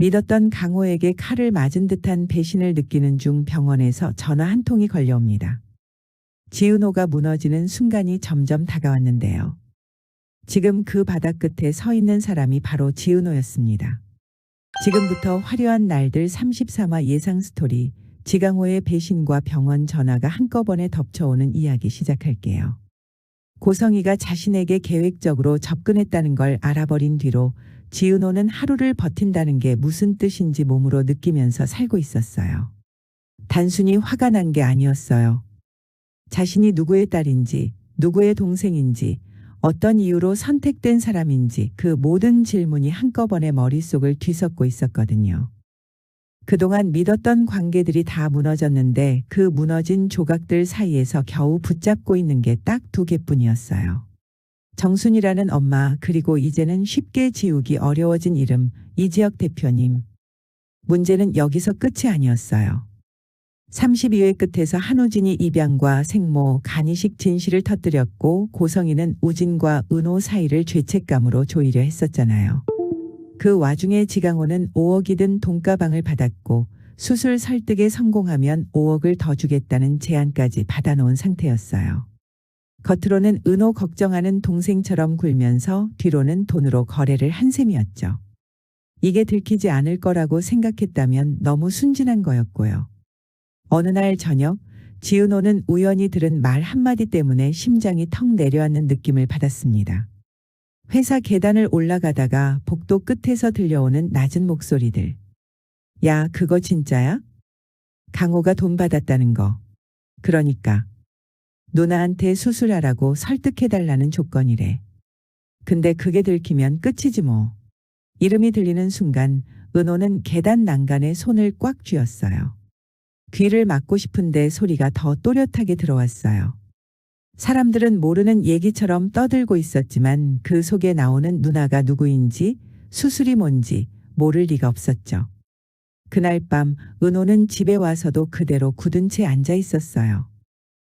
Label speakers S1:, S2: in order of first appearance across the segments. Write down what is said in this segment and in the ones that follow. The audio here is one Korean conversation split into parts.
S1: 믿었던 강호에게 칼을 맞은 듯한 배신을 느끼는 중 병원에서 전화 한 통이 걸려옵니다. 지은호가 무너지는 순간이 점점 다가왔는데요. 지금 그 바닥 끝에 서 있는 사람이 바로 지은호였습니다. 지금부터 화려한 날들 33화 예상 스토리, 지강호의 배신과 병원 전화가 한꺼번에 덮쳐오는 이야기 시작할게요. 고성이가 자신에게 계획적으로 접근했다는 걸 알아버린 뒤로 지은호는 하루를 버틴다는 게 무슨 뜻인지 몸으로 느끼면서 살고 있었어요. 단순히 화가 난 게 아니었어요. 자신이 누구의 딸인지, 누구의 동생인지, 어떤 이유로 선택된 사람인지 그 모든 질문이 한꺼번에 머릿속을 뒤섞고 있었거든요. 그동안 믿었던 관계들이 다 무너졌는데 그 무너진 조각들 사이에서 겨우 붙잡고 있는 게 딱 2개뿐이었어요. 정순이라는 엄마, 그리고 이제는 쉽게 지우기 어려워진 이름, 이지혁 대표님. 문제는 여기서 끝이 아니었어요. 32회 끝에서 한우진이 입양과 생모, 간이식 진실을 터뜨렸고 고성이는 우진과 은호 사이를 죄책감으로 조이려 했었잖아요. 그 와중에 지강호는 5억이 든 돈가방을 받았고 수술 설득에 성공하면 5억을 더 주겠다는 제안까지 받아놓은 상태였어요. 겉으로는 은호 걱정하는 동생처럼 굴면서 뒤로는 돈으로 거래를 한 셈이었죠. 이게 들키지 않을 거라고 생각했다면 너무 순진한 거였고요. 어느 날 저녁 지은호는 우연히 들은 말 한마디 때문에 심장이 턱 내려앉는 느낌을 받았습니다. 회사 계단을 올라가다가 복도 끝에서 들려오는 낮은 목소리들. 야, 그거 진짜야? 강호가 돈 받았다는 거. 그러니까 누나한테 수술하라고 설득해달라는 조건이래. 근데 그게 들키면 끝이지 뭐. 이름이 들리는 순간 은호는 계단 난간에 손을 꽉 쥐었어요. 귀를 막고 싶은데 소리가 더 또렷하게 들어왔어요. 사람들은 모르는 얘기처럼 떠들고 있었지만 그 속에 나오는 누나가 누구인지 수술이 뭔지 모를 리가 없었죠. 그날 밤 은호는 집에 와서도 그대로 굳은 채 앉아 있었어요.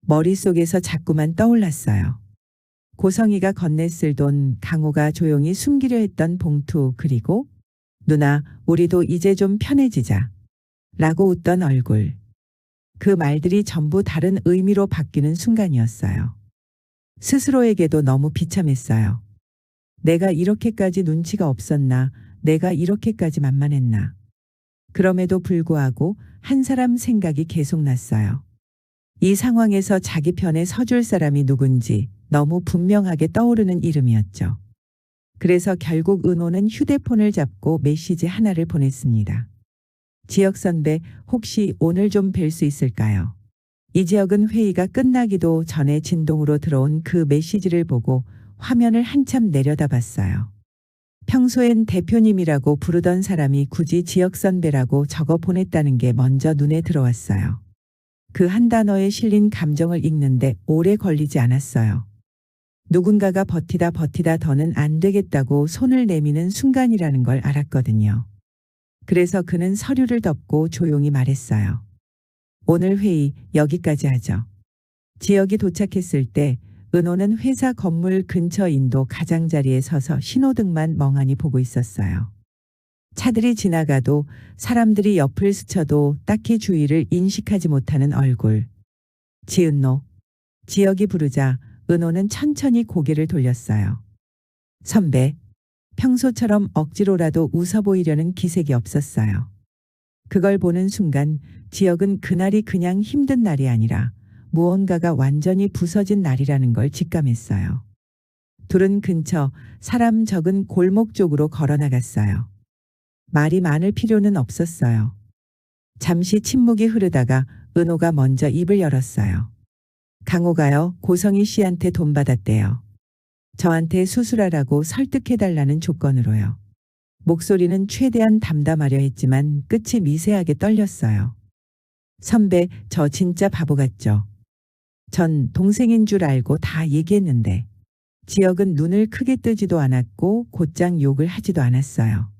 S1: 머릿속에서 자꾸만 떠올랐어요. 고성이가 건넸을 돈, 강호가 조용히 숨기려 했던 봉투, 그리고 누나, 우리도 이제 좀 편해지자 라고 웃던 얼굴. 그 말들이 전부 다른 의미로 바뀌는 순간이었어요. 스스로에게도 너무 비참했어요. 내가 이렇게까지 눈치가 없었나, 내가 이렇게까지 만만했나. 그럼에도 불구하고 한 사람 생각이 계속 났어요. 이 상황에서 자기 편에 서줄 사람이 누군지 너무 분명하게 떠오르는 이름이었죠. 그래서 결국 은호는 휴대폰을 잡고 메시지 하나를 보냈습니다. 지혁 선배, 혹시 오늘 좀 뵐 수 있을까요? 이지혁은 회의가 끝나기도 전에 진동으로 들어온 그 메시지를 보고 화면을 한참 내려다봤어요. 평소엔 대표님이라고 부르던 사람이 굳이 지혁 선배라고 적어 보냈다는 게 먼저 눈에 들어왔어요. 그 한 단어에 실린 감정을 읽는데 오래 걸리지 않았어요. 누군가가 버티다 더는 안 되겠다고 손을 내미는 순간이라는 걸 알았거든요. 그래서 그는 서류를 덮고 조용히 말했어요. 오늘 회의 여기까지 하죠. 지혁이 도착했을 때 은호는 회사 건물 근처 인도 가장자리에 서서 신호등만 멍하니 보고 있었어요. 차들이 지나가도 사람들이 옆을 스쳐도 딱히 주위를 인식하지 못하는 얼굴. 지은노. 지혁이 부르자 은호는 천천히 고개를 돌렸어요. 선배. 평소처럼 억지로라도 웃어 보이려는 기색이 없었어요. 그걸 보는 순간 지혁은 그날이 그냥 힘든 날이 아니라 무언가가 완전히 부서진 날이라는 걸 직감했어요. 둘은 근처 사람 적은 골목 쪽으로 걸어나갔어요. 말이 많을 필요는 없었어요. 잠시 침묵이 흐르다가 은호가 먼저 입을 열었어요. 강호가요, 고성희 씨한테 돈 받았대요. 저한테 수술하라고 설득해달라는 조건으로요. 목소리는 최대한 담담하려 했지만 끝이 미세하게 떨렸어요. 선배, 저 진짜 바보 같죠? 전 동생인 줄 알고 다 얘기했는데. 지혁은 눈을 크게 뜨지도 않았고 곧장 욕을 하지도 않았어요.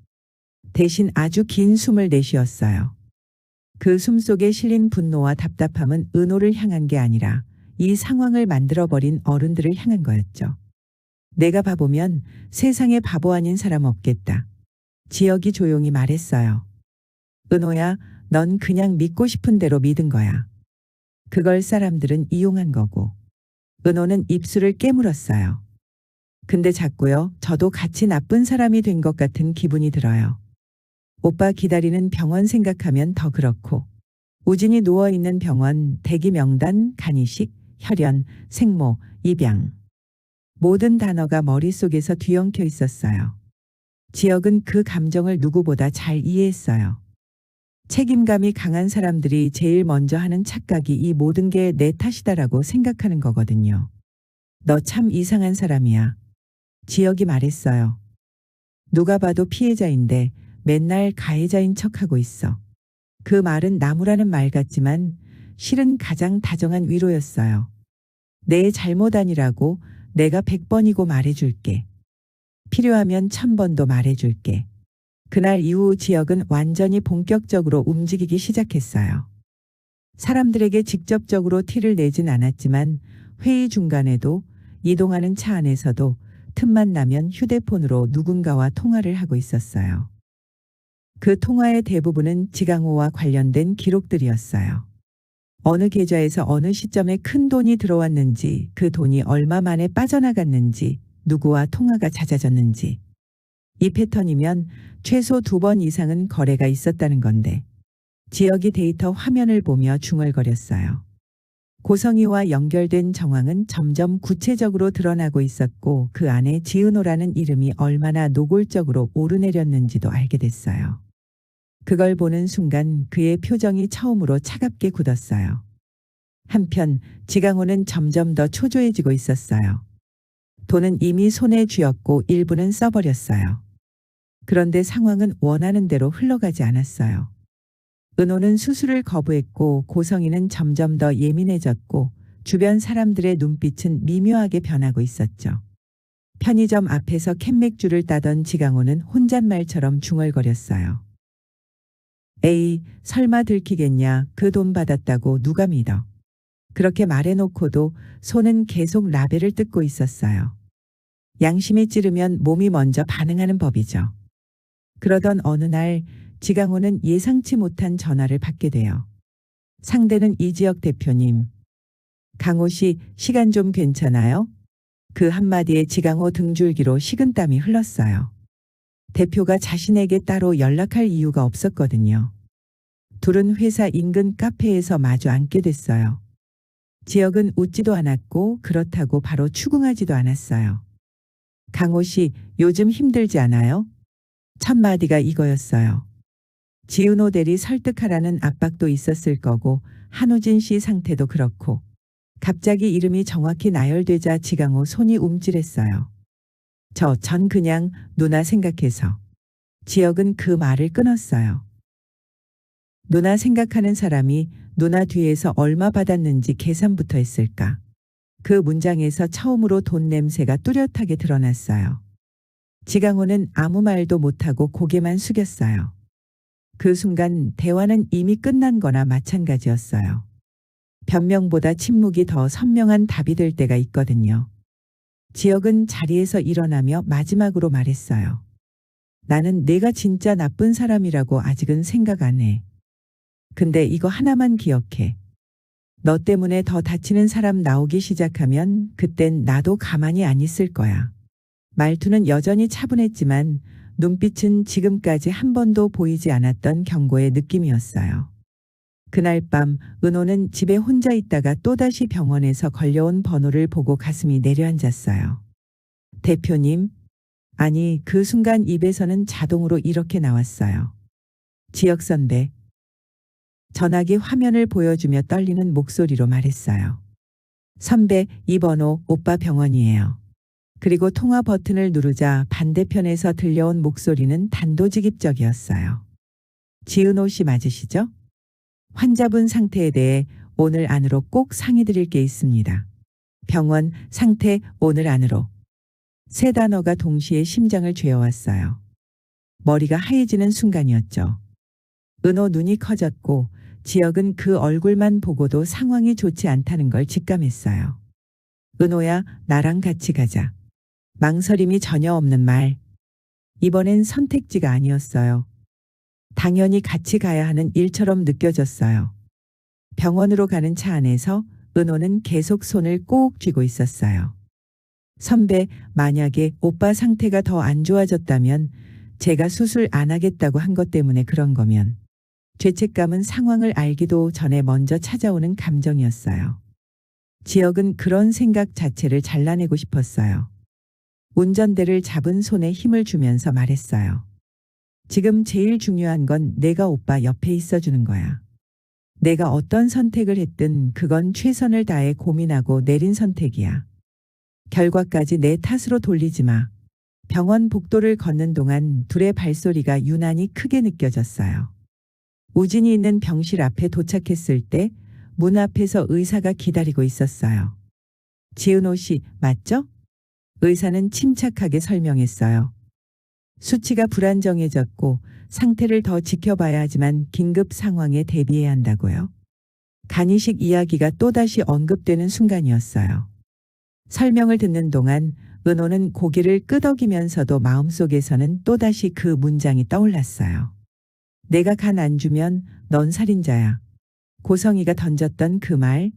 S1: 대신 아주 긴 숨을 내쉬었어요. 그 숨속에 실린 분노와 답답함은 은호를 향한 게 아니라 이 상황을 만들어버린 어른들을 향한 거였죠. 내가 바보면 세상에 바보 아닌 사람 없겠다. 지혁이 조용히 말했어요. 은호야, 넌 그냥 믿고 싶은 대로 믿은 거야. 그걸 사람들은 이용한 거고. 은호는 입술을 깨물었어요. 근데 자꾸요, 저도 같이 나쁜 사람이 된 것 같은 기분이 들어요. 오빠 기다리는 병원 생각하면 더 그렇고. 우진이 누워있는 병원, 대기 명단, 간이식, 혈연, 생모, 입양. 모든 단어가 머릿속에서 뒤엉켜 있었어요. 지혁은 그 감정을 누구보다 잘 이해했어요. 책임감이 강한 사람들이 제일 먼저 하는 착각이 이 모든 게 내 탓이다라고 생각하는 거거든요. 너 참 이상한 사람이야. 지혁이 말했어요. 누가 봐도 피해자인데 맨날 가해자인 척하고 있어. 그 말은 나무라는 말 같지만 실은 가장 다정한 위로였어요. 내 잘못 아니라고 내가 100번이고 말해줄게. 필요하면 1000번도 말해줄게. 그날 이후 지혁은 완전히 본격적으로 움직이기 시작했어요. 사람들에게 직접적으로 티를 내진 않았지만 회의 중간에도 이동하는 차 안에서도 틈만 나면 휴대폰으로 누군가와 통화를 하고 있었어요. 그 통화의 대부분은 지강호와 관련된 기록들이었어요. 어느 계좌에서 어느 시점에 큰 돈이 들어왔는지, 그 돈이 얼마 만에 빠져나갔는지, 누구와 통화가 잦아졌는지. 이 패턴이면 최소 2번 이상은 거래가 있었다는 건데 지혁이 데이터 화면을 보며 중얼거렸어요. 고성희와 연결된 정황은 점점 구체적으로 드러나고 있었고 그 안에 지은호라는 이름이 얼마나 노골적으로 오르내렸는지도 알게 됐어요. 그걸 보는 순간 그의 표정이 처음으로 차갑게 굳었어요. 한편 지강호는 점점 더 초조해지고 있었어요. 돈은 이미 손에 쥐었고 일부는 써버렸어요. 그런데 상황은 원하는 대로 흘러가지 않았어요. 은호는 수술을 거부했고 고성희는 점점 더 예민해졌고 주변 사람들의 눈빛은 미묘하게 변하고 있었죠. 편의점 앞에서 캔맥주를 따던 지강호는 혼잣말처럼 중얼거렸어요. 에이, 설마 들키겠냐. 그 돈 받았다고 누가 믿어. 그렇게 말해놓고도 손은 계속 라벨을 뜯고 있었어요. 양심이 찌르면 몸이 먼저 반응하는 법이죠. 그러던 어느 날 지강호는 예상치 못한 전화를 받게 돼요. 상대는 이지혁 대표님. 강호 씨, 시간 좀 괜찮아요? 그 한마디에 지강호 등줄기로 식은땀이 흘렀어요. 대표가 자신에게 따로 연락할 이유가 없었거든요. 둘은 회사 인근 카페에서 마주 앉게 됐어요. 지혁은 웃지도 않았고 그렇다고 바로 추궁하지도 않았어요. 강호 씨, 요즘 힘들지 않아요? 첫 마디가 이거였어요. 지은호 대리 설득하라는 압박도 있었을 거고 한우진 씨 상태도 그렇고. 갑자기 이름이 정확히 나열되자 지강호 손이 움찔했어요. 전 그냥 누나 생각해서. 지혁은 그 말을 끊었어요. 누나 생각하는 사람이 누나 뒤에서 얼마 받았는지 계산부터 했을까. 그 문장에서 처음으로 돈 냄새가 뚜렷하게 드러났어요. 지강호는 아무 말도 못하고 고개만 숙였어요. 그 순간 대화는 이미 끝난 거나 마찬가지였어요. 변명보다 침묵이 더 선명한 답이 될 때가 있거든요. 지혁은 자리에서 일어나며 마지막으로 말했어요. 나는 내가 진짜 나쁜 사람이라고 아직은 생각 안 해. 근데 이거 하나만 기억해. 너 때문에 더 다치는 사람 나오기 시작하면 그땐 나도 가만히 안 있을 거야. 말투는 여전히 차분했지만 눈빛은 지금까지 한 번도 보이지 않았던 경고의 느낌이었어요. 그날 밤 은호는 집에 혼자 있다가 또다시 병원에서 걸려온 번호를 보고 가슴이 내려앉았어요. 대표님? 아니, 그 순간 입에서는 자동으로 이렇게 나왔어요. 지혁 선배. 전화기 화면을 보여주며 떨리는 목소리로 말했어요. 선배, 이 번호 오빠 병원이에요. 그리고 통화 버튼을 누르자 반대편에서 들려온 목소리는 단도직입적이었어요. 지은호 씨 맞으시죠? 환자분 상태에 대해 오늘 안으로 꼭 상의드릴 게 있습니다. 병원, 상태, 오늘 안으로. 세 단어가 동시에 심장을 죄어왔어요. 머리가 하얘지는 순간이었죠. 은호 눈이 커졌고 지혁은 그 얼굴만 보고도 상황이 좋지 않다는 걸 직감했어요. 은호야, 나랑 같이 가자. 망설임이 전혀 없는 말. 이번엔 선택지가 아니었어요. 당연히 같이 가야 하는 일처럼 느껴졌어요. 병원으로 가는 차 안에서 은호는 계속 손을 꼭 쥐고 있었어요. 선배, 만약에 오빠 상태가 더 안 좋아졌다면 제가 수술 안 하겠다고 한 것 때문에 그런 거면. 죄책감은 상황을 알기도 전에 먼저 찾아오는 감정이었어요. 지역은 그런 생각 자체를 잘라내고 싶었어요. 운전대를 잡은 손에 힘을 주면서 말했어요. 지금 제일 중요한 건 내가 오빠 옆에 있어주는 거야. 내가 어떤 선택을 했든 그건 최선을 다해 고민하고 내린 선택이야. 결과까지 내 탓으로 돌리지 마. 병원 복도를 걷는 동안 둘의 발소리가 유난히 크게 느껴졌어요. 우진이 있는 병실 앞에 도착했을 때 문 앞에서 의사가 기다리고 있었어요. 지은호 씨, 맞죠? 의사는 침착하게 설명했어요. 수치가 불안정해졌고 상태를 더 지켜봐야 하지만 긴급 상황에 대비해야 한다고요. 간이식 이야기가 또다시 언급되는 순간이었어요. 설명을 듣는 동안 은호는 고개를 끄덕이면서도 마음속에서는 또다시 그 문장이 떠올랐어요. 내가 간 안 주면 넌 살인자야. 고성이가 던졌던 그 말.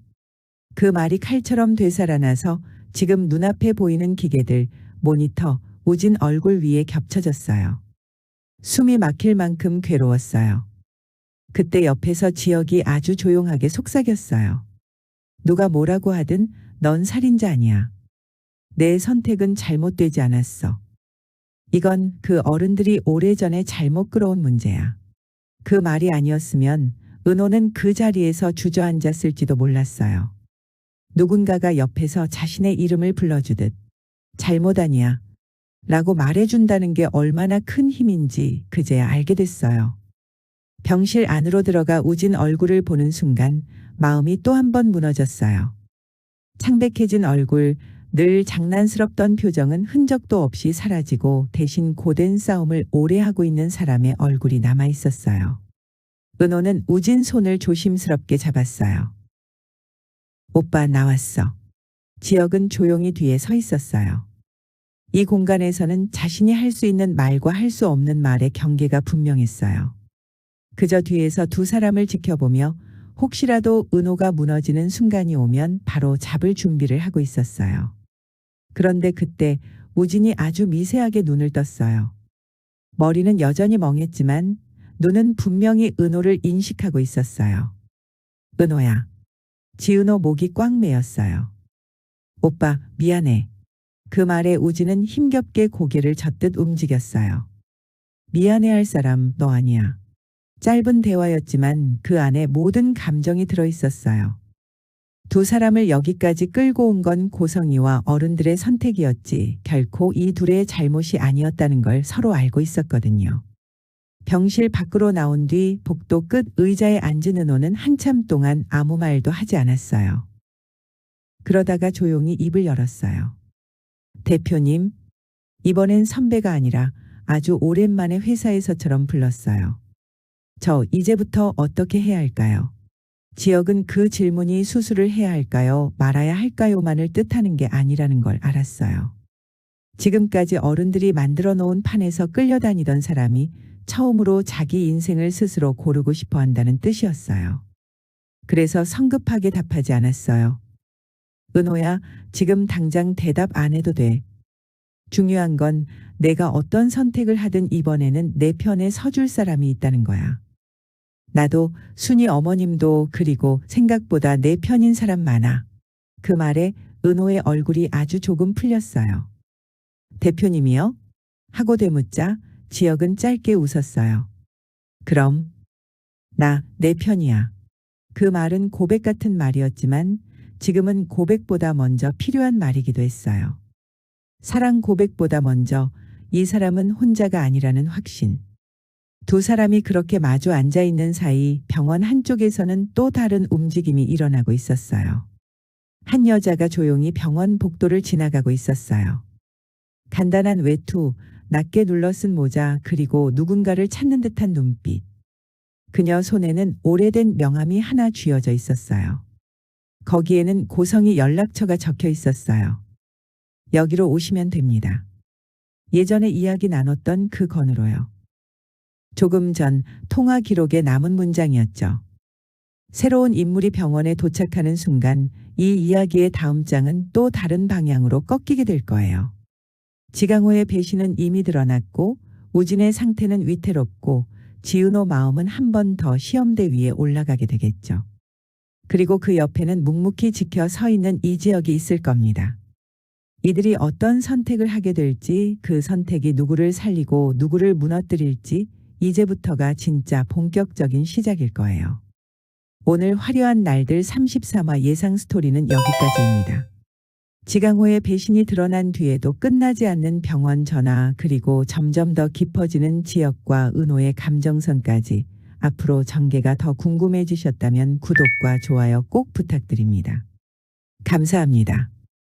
S1: 그 말이 칼처럼 되살아나서 지금 눈앞에 보이는 기계들, 모니터, 우진 얼굴 위에 겹쳐졌어요. 숨이 막힐 만큼 괴로웠어요. 그때 옆에서 지역이 아주 조용하게 속삭였어요. 누가 뭐라고 하든 넌 살인자 아니야. 내 선택은 잘못되지 않았어. 이건 그 어른들이 오래전에 잘못 끌어온 문제야. 그 말이 아니었으면 은호는 그 자리에서 주저앉았을지도 몰랐어요. 누군가가 옆에서 자신의 이름을 불러주듯 잘못 아니야 라고 말해준다는 게 얼마나 큰 힘인지 그제야 알게 됐어요. 병실 안으로 들어가 우진 얼굴을 보는 순간 마음이 또 한 번 무너졌어요. 창백해진 얼굴, 늘 장난스럽던 표정은 흔적도 없이 사라지고 대신 고된 싸움을 오래 하고 있는 사람의 얼굴이 남아 있었어요. 은호는 우진 손을 조심스럽게 잡았어요. 오빠 나왔어. 지역은 조용히 뒤에 서 있었어요. 이 공간에서는 자신이 할 수 있는 말과 할 수 없는 말의 경계가 분명했어요. 그저 뒤에서 두 사람을 지켜보며 혹시라도 은호가 무너지는 순간이 오면 바로 잡을 준비를 하고 있었어요. 그런데 그때 우진이 아주 미세하게 눈을 떴어요. 머리는 여전히 멍했지만 눈은 분명히 은호를 인식하고 있었어요. 은호야. 지은호 목이 꽉 메였어요. 오빠, 미안해. 그 말에 우진은 힘겹게 고개를 젓듯 움직였어요. 미안해할 사람 너 아니야. 짧은 대화였지만 그 안에 모든 감정이 들어있었어요. 두 사람을 여기까지 끌고 온 건 고성이와 어른들의 선택이었지 결코 이 둘의 잘못이 아니었다는 걸 서로 알고 있었거든요. 병실 밖으로 나온 뒤 복도 끝 의자에 앉은 은호는 한참 동안 아무 말도 하지 않았어요. 그러다가 조용히 입을 열었어요. 대표님, 이번엔 선배가 아니라 아주 오랜만에 회사에서처럼 불렀어요. 저 이제부터 어떻게 해야 할까요? 지역은 그 질문이 수술을 해야 할까요? 말아야 할까요?만을 뜻하는 게 아니라는 걸 알았어요. 지금까지 어른들이 만들어 놓은 판에서 끌려다니던 사람이 처음으로 자기 인생을 스스로 고르고 싶어 한다는 뜻이었어요. 그래서 성급하게 답하지 않았어요. 은호야, 지금 당장 대답 안 해도 돼. 중요한 건 내가 어떤 선택을 하든 이번에는 내 편에 서줄 사람이 있다는 거야. 나도, 순이 어머님도, 그리고 생각보다 내 편인 사람 많아. 그 말에 은호의 얼굴이 아주 조금 풀렸어요. 대표님이요? 하고 되묻자 지역은 짧게 웃었어요. 그럼 나 내 편이야. 그 말은 고백 같은 말이었지만 지금은 고백보다 먼저 필요한 말이기도 했어요. 사랑 고백보다 먼저 이 사람은 혼자가 아니라는 확신. 두 사람이 그렇게 마주 앉아 있는 사이 병원 한쪽에서는 또 다른 움직임이 일어나고 있었어요. 한 여자가 조용히 병원 복도를 지나가고 있었어요. 간단한 외투, 낮게 눌러 쓴 모자, 그리고 누군가를 찾는 듯한 눈빛. 그녀 손에는 오래된 명함이 하나 쥐어져 있었어요. 거기에는 고성이 연락처가 적혀 있었어요. 여기로 오시면 됩니다. 예전에 이야기 나눴던 그 건으로요. 조금 전 통화 기록에 남은 문장이었죠. 새로운 인물이 병원에 도착하는 순간 이 이야기의 다음 장은 또 다른 방향으로 꺾이게 될 거예요. 지강호의 배신은 이미 드러났고 우진의 상태는 위태롭고 지은호 마음은 한 번 더 시험대 위에 올라가게 되겠죠. 그리고 그 옆에는 묵묵히 지켜 서 있는 이지혁이 있을 겁니다. 이들이 어떤 선택을 하게 될지, 그 선택이 누구를 살리고 누구를 무너뜨릴지 이제부터가 진짜 본격적인 시작일 거예요. 오늘 화려한 날들 33화 예상 스토리는 여기까지입니다. 지강호의 배신이 드러난 뒤에도 끝나지 않는 병원 전화, 그리고 점점 더 깊어지는 지혁과 은호의 감정선까지 앞으로 전개가 더 궁금해지셨다면 구독과 좋아요 꼭 부탁드립니다. 감사합니다.